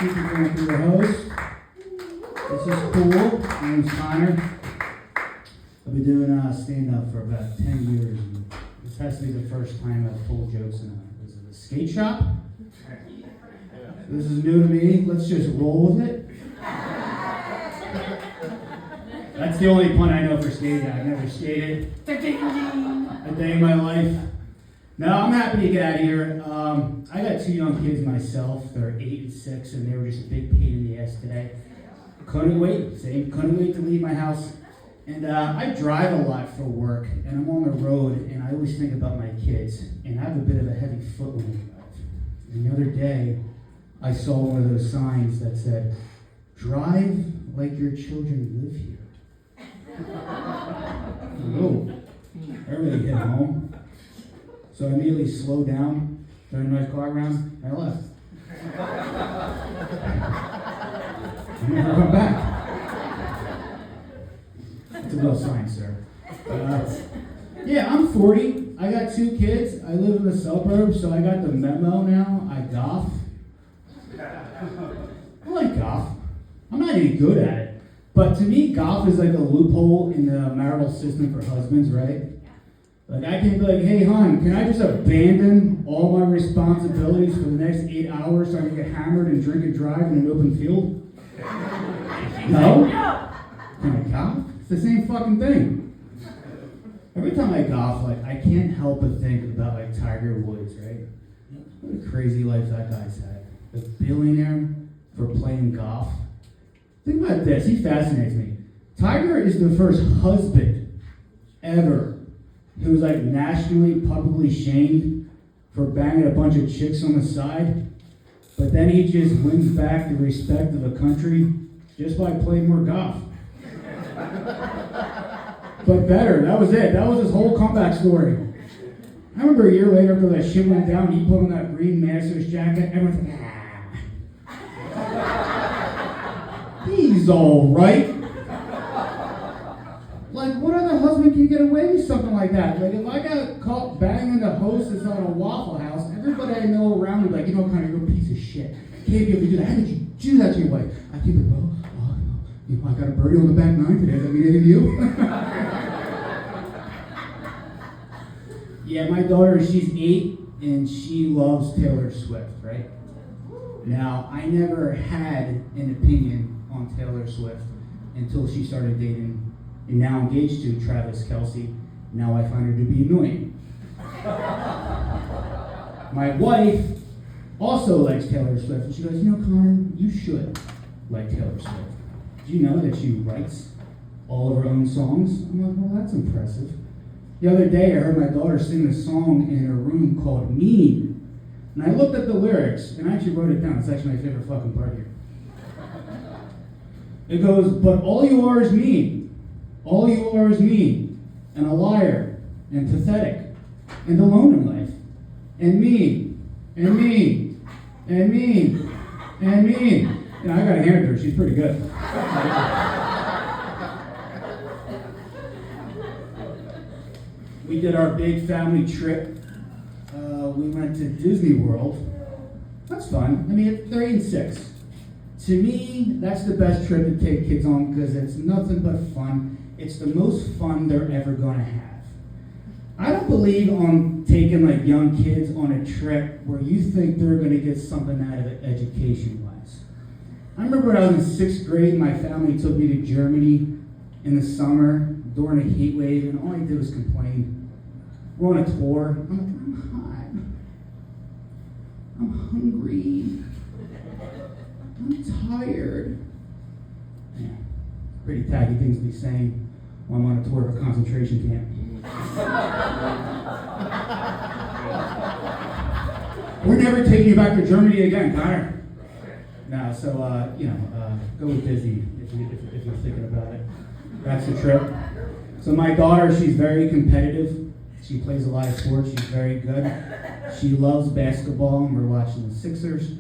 Super going through the host. This is cool. My name's Connor. I've been doing stand-up for about 10 years. And this has to be the first time I've told jokes in a skate shop. This is new to me. Let's just roll with it. That's the only pun I know for skating. I've never skated a day in my life. No, I'm happy to get out of here. I got two young kids myself. They're 8 and 6, and they were just a big pain in the ass today. Couldn't wait to leave my house. And I drive a lot for work, and I'm on the road, and I always think about my kids. And I have a bit of a heavy foot when I drive. And the other day, I saw one of those signs that said, "Drive like your children live here." Oh, that really hit home. So I immediately slowed down, turned my car around, and I left. I never went back. It's a real sign, sir. Yeah, I'm 40. I got 2 kids. I live in the suburbs, so I got the memo now. I golf. I like golf. I'm not any good at it. But to me, golf is like a loophole in the marital system for husbands, right? Like I can be like, "Hey, hon, can I just abandon all my responsibilities for the next 8 hours so I can get hammered and drink and drive in an open field?" No? Can I golf? It's the same fucking thing. Every time I golf, like I can't help but think about like Tiger Woods, right? What a crazy life that guy's had. A billionaire for playing golf. Think about this, he fascinates me. Tiger is the first husband ever who was like nationally, publicly shamed for banging a bunch of chicks on the side, but then he just wins back the respect of the country just by playing more golf. But better, that was it. That was his whole comeback story. I remember a year later after that shit went down, he put on that green Masters jacket, everyone's like, he's all right. Like, what other husband can get away with something like that? Like, if I got caught banging the hostess on a Waffle House, everybody I know around me would be like, Connor, you're a piece of shit. You can't be able to do that. How did you do that to your wife? I keep it, well, I got a birdie on the back 9 today. Does that mean anything to you? Yeah, my daughter, she's 8, and she loves Taylor Swift, right? Now, I never had an opinion on Taylor Swift until she started dating and now engaged to Travis Kelce. Now I find her to be annoying. My wife also likes Taylor Swift, and she goes, Connor, you should like Taylor Swift. Do you know that she writes all of her own songs? I'm like, well, that's impressive. The other day, I heard my daughter sing a song in her room called Mean. And I looked at the lyrics, and I actually wrote it down. It's actually my favorite fucking part here. It goes, "But all you are is mean. All you are is mean, and a liar, and pathetic, and alone in life, and mean, and mean, and mean, and mean." You know, I gotta hand it to her. She's pretty good. We did our big family trip. We went to Disney World. That's fun. I mean, they're 8 and 6. To me, that's the best trip to take kids on because it's nothing but fun. It's the most fun they're ever going to have. I don't believe on taking like young kids on a trip where you think they're going to get something out of it education-wise. I remember when I was in 6th grade, my family took me to Germany in the summer during a heat wave, and all I did was complain. We're on a tour. I'm like, I'm hot. I'm hungry. I'm tired. Yeah, pretty tacky things to be saying while I'm on a tour of a concentration camp. We're never taking you back to Germany again, Connor. No, so, go with Disney if you're thinking about it. That's the trip. So my daughter, she's very competitive. She plays a lot of sports. She's very good. She loves basketball, and we're watching the Sixers.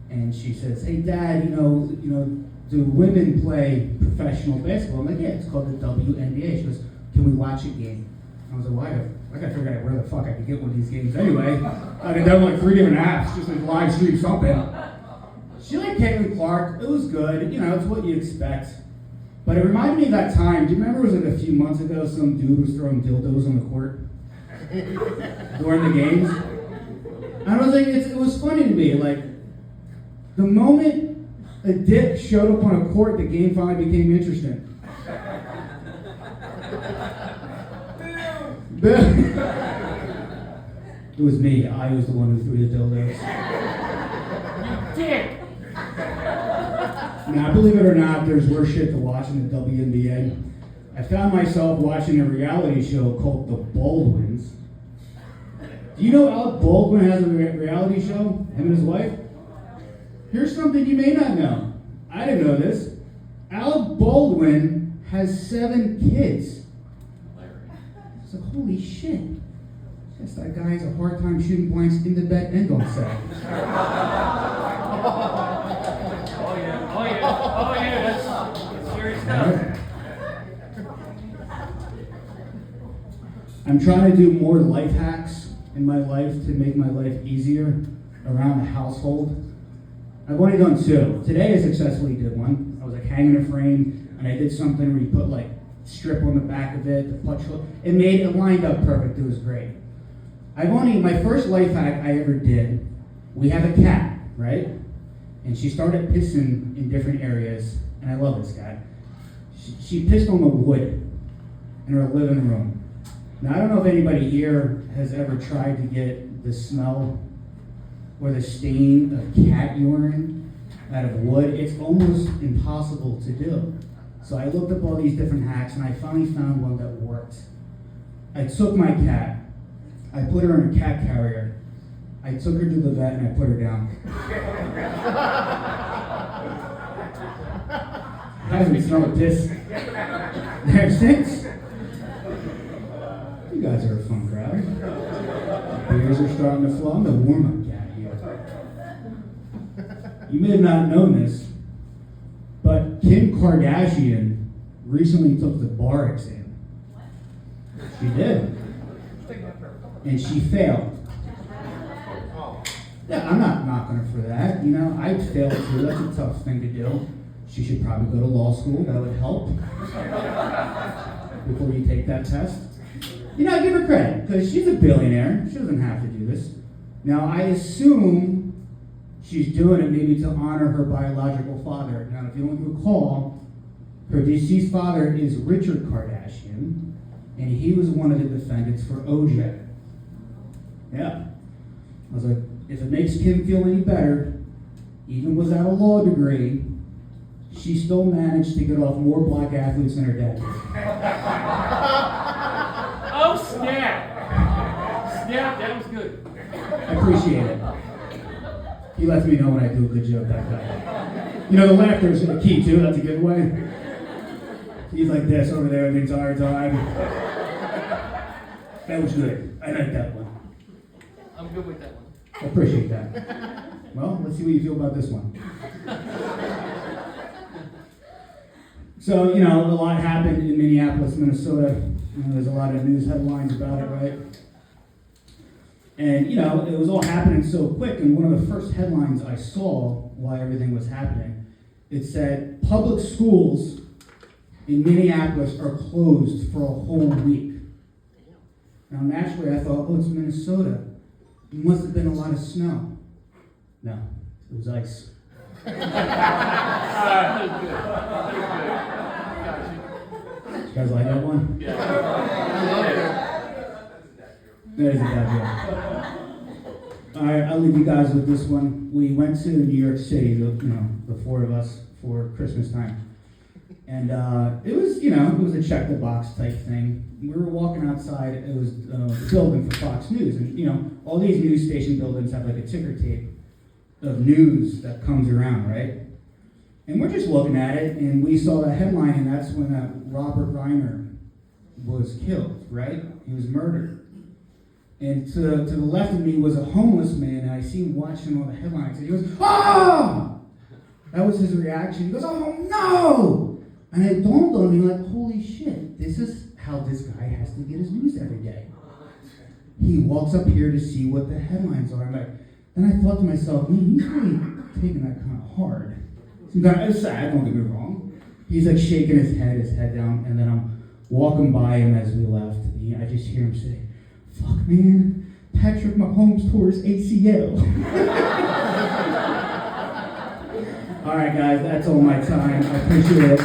And she says, "Hey, Dad, do women play professional basketball?" I'm like, "Yeah, it's called the WNBA." She goes, "Can we watch a game?" I was like, "Well, I gotta figure out where the fuck I could get one of these games anyway." I did like 3 different apps, just like live stream something. She like Caitlin Clark, it was good. You know, it's what you expect. But it reminded me of that time. Do you remember it was like a few months ago, some dude was throwing dildos on the court during the games? And I was like, it was funny to me. Like, the moment a dick showed up on a court, the game finally became interesting. It was me. I was the one who threw the dildos. You dick! Now, believe it or not, there's worse shit to watch in the WNBA. I found myself watching a reality show called The Baldwins. Do you know Alec Baldwin has a reality show? Him and his wife? Here's something you may not know. I didn't know this. Alec Baldwin has 7 kids. It's like, holy shit. Guess that guy has a hard time shooting blanks in the bed and on set. Oh yeah, that's serious stuff. I'm trying to do more life hacks in my life to make my life easier around the household. I've only done 2. Today I successfully did one. I was like hanging a frame and I did something where you put like strip on the back of it, the punch hook. It lined up perfect. It was great. My first life hack I ever did, we have a cat, right? And she started pissing in different areas, and I love this cat. She pissed on the wood in her living room. Now, I don't know if anybody here has ever tried to get the smell or the stain of cat urine out of wood. It's almost impossible to do. So I looked up all these different hacks, and I finally found one that worked. I took my cat, I put her in a cat carrier, I took her to the vet, and I put her down. I haven't smelled piss there since. You guys are a fun crowd. Beers are starting to flow. I'm the warm-up cat here. You may have not known this, but Kim Kardashian recently took the bar exam. She did. And she failed. Yeah, I'm not knocking her for that. You know, I'd fail too. That's a tough thing to do. She should probably go to law school. That would help before you take that test. You know, I give her credit because she's a billionaire. She doesn't have to do this. Now, I assume she's doing it maybe to honor her biological father. Now, if you don't recall, her deceased father is Richard Kardashian, and he was one of the defendants for OJ. Yeah. I was like, if it makes Kim feel any better, even without a law degree, she still managed to get off more black athletes than her dad. Oh, snap! Snap, that was good. I appreciate it. He lets me know when I do a good joke, that guy. You know, the laughter is the key, too. That's a giveaway. He's like this over there the entire time. That was good. I like that one. I'm good with that one. I appreciate that. Well, let's see what you feel about this one. So, you know, a lot happened in Minneapolis, Minnesota. You know, there's a lot of news headlines about it, right? And, you know, it was all happening so quick, and one of the first headlines I saw while everything was happening, it said, public schools in Minneapolis are closed for a whole week. Now, naturally, I thought, oh, it's Minnesota. It must have been a lot of snow. No, it was ice. That was good. That was good. You guys like that one? Yeah. I love it. That is a bad joke. All right, I'll leave you guys with this one. We went to New York City, the 4 of us, for Christmas time. And it was, it was a check the box type thing. We were walking outside. It was the building for Fox News, and all these news station buildings have like a ticker tape of news that comes around, right? And we're just looking at it, and we saw the headline, and that's when Robert Reiner was killed, right? He was murdered. And to the left of me was a homeless man, and I see him watching all the headlines, and he goes, "Ah!" That was his reaction. He goes, "Oh no!" And it dawned on me, like, holy shit, this is how this guy has to get his news every day. He walks up here to see what the headlines are. Then I thought to myself, man, he's really taking that kind of hard. Sometimes it's sad, don't get me wrong. He's like shaking his head down, and then I'm walking by him as we left. I just hear him say, "Fuck, man, Patrick Mahomes tore his ACL." All right, guys, that's all my time. I appreciate it.